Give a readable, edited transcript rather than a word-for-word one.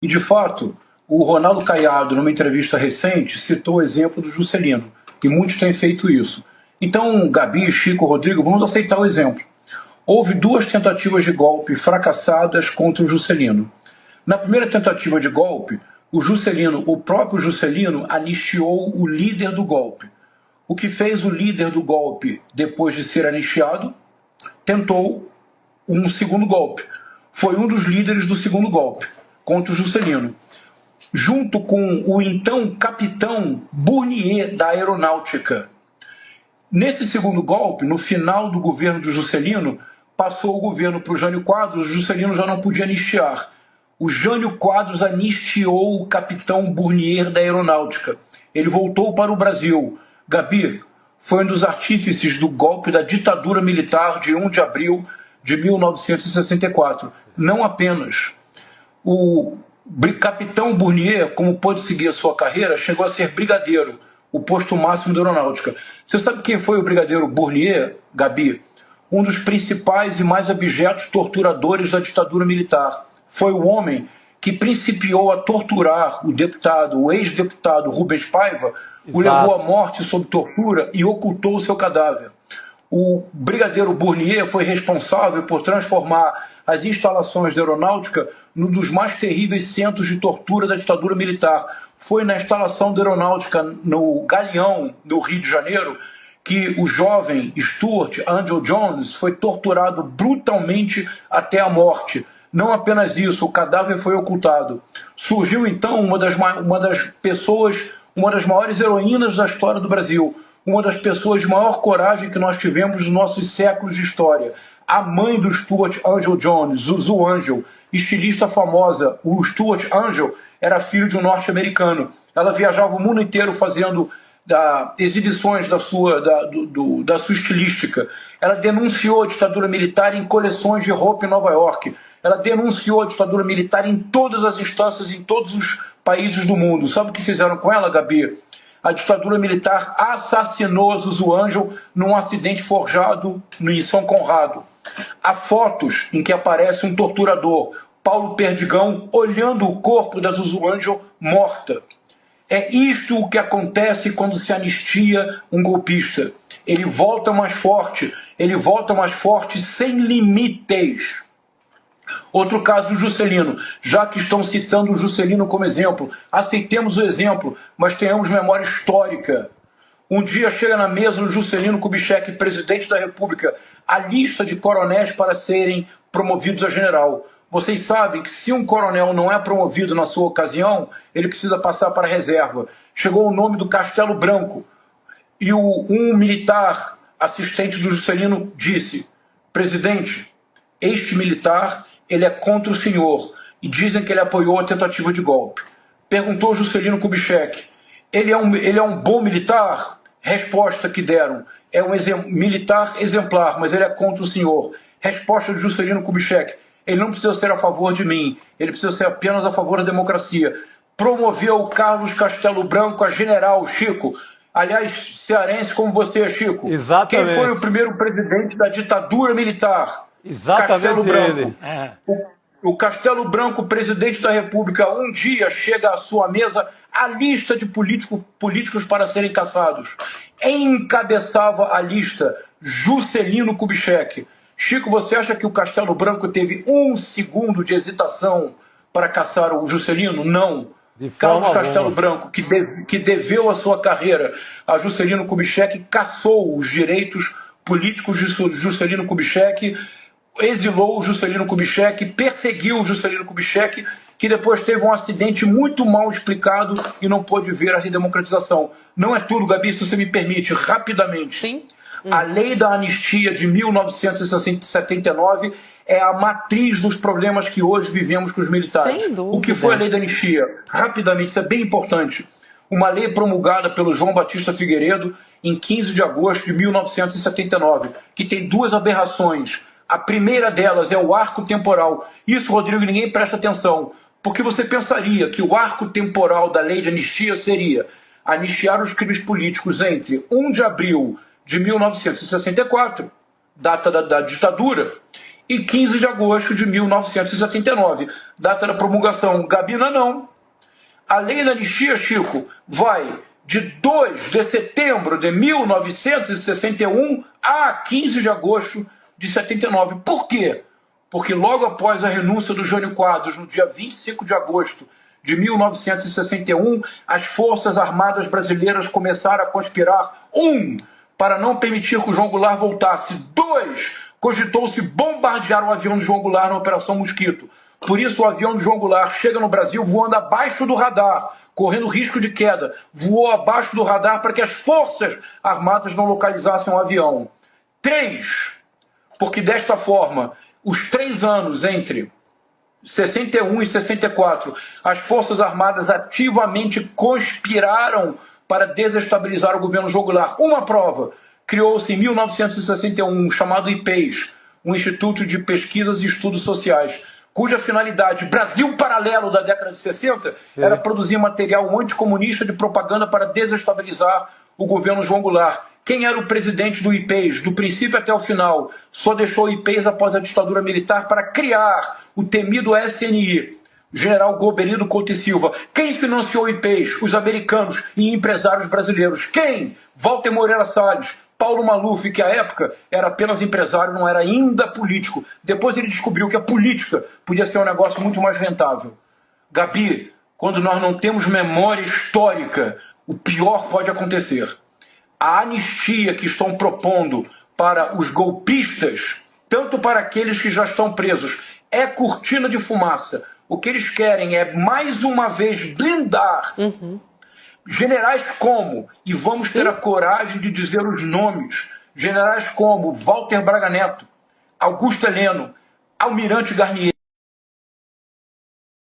E, de fato, o Ronaldo Caiado, numa entrevista recente, citou o exemplo do Juscelino, e muitos têm feito isso. Então, Gabi, Chico, Rodrigo, vamos aceitar o exemplo. Houve 2 tentativas de golpe fracassadas contra o Juscelino. Na primeira tentativa de golpe, o próprio Juscelino, anistiou o líder do golpe. O que fez o líder do golpe, depois de ser anistiado, tentou um segundo golpe. Foi um dos líderes do segundo golpe, contra o Juscelino, junto com o então capitão Bournier da Aeronáutica. Nesse segundo golpe, no final do governo do Juscelino, passou o governo para o Jânio Quadros, o Juscelino já não podia anistiar. O Jânio Quadros anistiou o capitão Bournier da Aeronáutica. Ele voltou para o Brasil. Gabi foi um dos artífices do golpe da ditadura militar de 1 de abril de 1964. Não apenas. O capitão Bournier, como pôde seguir a sua carreira, chegou a ser brigadeiro, o posto máximo da Aeronáutica. Você sabe quem foi o brigadeiro Bournier, Gabi? Um dos principais e mais abjetos torturadores da ditadura militar. Foi o homem que principiou a torturar o ex-deputado Rubens Paiva, o levou à morte sob tortura e ocultou o seu cadáver. O brigadeiro Bournier foi responsável por transformar as instalações da Aeronáutica num dos mais terríveis centros de tortura da ditadura militar. Foi na instalação da Aeronáutica, no Galeão, no Rio de Janeiro, que o jovem Stuart Angel Jones foi torturado brutalmente até a morte. Não apenas isso, o cadáver foi ocultado. Surgiu então uma das maiores heroínas da história do Brasil, uma das pessoas de maior coragem que nós tivemos nos nossos séculos de história. A mãe do Stuart Angel Jones, Zuzu Angel, estilista famosa. O Stuart Angel era filho de um norte-americano. Ela viajava o mundo inteiro fazendo exibições da sua estilística. Ela denunciou a ditadura militar em coleções de roupa em Nova York. Ela denunciou a ditadura militar em todas as instâncias, em todos os países do mundo. Sabe o que fizeram com ela, Gabi? A ditadura militar assassinou a Zuzu Angel num acidente forjado em São Conrado. Há fotos em que aparece um torturador, Paulo Perdigão, olhando o corpo da Zuzu Angel morta. É isso o que acontece quando se anistia um golpista. Ele volta mais forte sem limites. Outro caso do Juscelino, já que estão citando o Juscelino como exemplo, aceitemos o exemplo, mas tenhamos memória histórica. Um dia chega na mesa do Juscelino Kubitschek, presidente da República, a lista de coronéis para serem promovidos a general. Vocês sabem que se um coronel não é promovido na sua ocasião, ele precisa passar para a reserva. Chegou o nome do Castelo Branco e um militar assistente do Juscelino disse: presidente, este militar ele é contra o senhor e dizem que ele apoiou a tentativa de golpe. Perguntou o Juscelino Kubitschek: ele é um bom militar? Resposta que deram: é um militar exemplar, mas ele é contra o senhor. Resposta do Juscelino Kubitschek: ele não precisa ser a favor de mim, ele precisa ser apenas a favor da democracia. Promoveu o Carlos Castelo Branco a general, Chico. Aliás, cearense como você, Chico. Exatamente. Quem foi o primeiro presidente da ditadura militar? Exatamente. Castelo Branco. O Castelo Branco, presidente da República, um dia chega à sua mesa a lista de políticos para serem caçados. Encabeçava a lista Juscelino Kubitschek. Chico, você acha que o Castelo Branco teve 1 segundo de hesitação para caçar o Juscelino? Não. Carlos Castelo Branco, que deveu a sua carreira a Juscelino Kubitschek, caçou os direitos políticos de Juscelino Kubitschek, exilou o Juscelino Kubitschek, perseguiu o Juscelino Kubitschek, que depois teve um acidente muito mal explicado e não pôde ver a redemocratização. Não é tudo, Gabi, se você me permite, rapidamente. Sim. A lei da anistia de 1979 é a matriz dos problemas que hoje vivemos com os militares. Sem dúvida. O que foi a lei da anistia? Rapidamente, isso é bem importante. Uma lei promulgada pelo João Batista Figueiredo em 15 de agosto de 1979, que tem 2 aberrações. A primeira delas é o arco temporal. Isso, Rodrigo, ninguém presta atenção, porque você pensaria que o arco temporal da lei de anistia seria anistiar os crimes políticos entre 1 de abril de 1964, data da ditadura, e 15 de agosto de 1979, data da promulgação. Gabina não. A lei da anistia, Chico, vai de 2 de setembro de 1961 a 15 de agosto de 79. Por quê? Porque logo após a renúncia do Jânio Quadros, no dia 25 de agosto de 1961, as Forças Armadas Brasileiras começaram a conspirar. 1. Para não permitir que o João Goulart voltasse. 2. Cogitou-se bombardear o avião do João Goulart na Operação Mosquito. Por isso, o avião do João Goulart chega no Brasil voando abaixo do radar, correndo risco de queda. Voou abaixo do radar para que as Forças Armadas não localizassem o avião. 3. Porque desta forma, os 3 anos entre 61 e 64, as Forças Armadas ativamente conspiraram para desestabilizar o governo João Goulart. Uma prova: criou-se em 1961 chamado IPES, um Instituto de Pesquisas e Estudos Sociais, cuja finalidade, Brasil paralelo da década de 60, era produzir material anticomunista de propaganda para desestabilizar o governo João Goulart. Quem era o presidente do IPES, do princípio até o final? Só deixou o IPES após a ditadura militar para criar o temido SNI, General Goberido Couto e Silva. Quem financiou o IPES? Os americanos e empresários brasileiros. Quem? Walter Moreira Salles, Paulo Maluf, que à época era apenas empresário, não era ainda político. Depois ele descobriu que a política podia ser um negócio muito mais rentável. Gabi, quando nós não temos memória histórica, o pior pode acontecer. A anistia que estão propondo para os golpistas, tanto para aqueles que já estão presos, é cortina de fumaça. O que eles querem é, mais uma vez, blindar generais como, e vamos ter a coragem de dizer os nomes, generais como Walter Braga Neto, Augusto Heleno, Almirante Garnier,